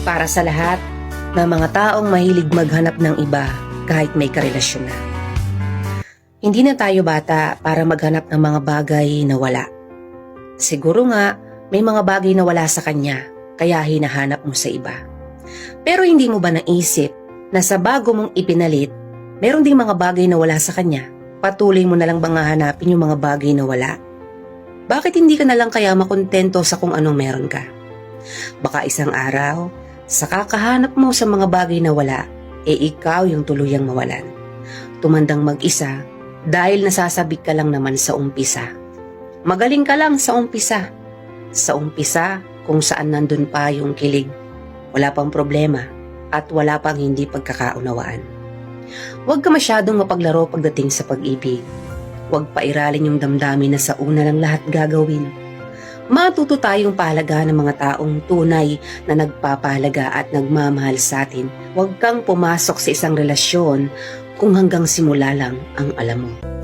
Para sa lahat ng mga taong mahilig maghanap ng iba kahit may karelasyon na. Hindi na tayo bata para maghanap ng mga bagay na wala. Siguro nga, may mga bagay na wala sa kanya, kaya hinahanap mo sa iba. Pero hindi mo ba naisip na sa bago mong ipinalit, meron ding mga bagay na wala sa kanya? Patuloy mo na lang bang hahanapin yung mga bagay na wala? Bakit hindi ka na lang kaya makontento sa kung anong meron ka? Baka isang araw, sa kakahanap mo sa mga bagay na wala, ikaw yung tuluyang mawalan. Tumandang mag-isa dahil nasasabik ka lang naman sa umpisa. Magaling ka lang sa umpisa. Sa umpisa kung saan nandun pa yung kilig, wala pang problema at wala pang hindi pagkakaunawaan. Huwag ka masyadong mapaglaro pagdating sa pag-ibig. Huwag pairalin yung damdamin na sa una lang lahat gagawin. Matuto tayong pahalaga ng mga taong tunay na nagpapahalaga at nagmamahal sa atin. Huwag kang pumasok sa isang relasyon kung hanggang simula lang ang alam mo.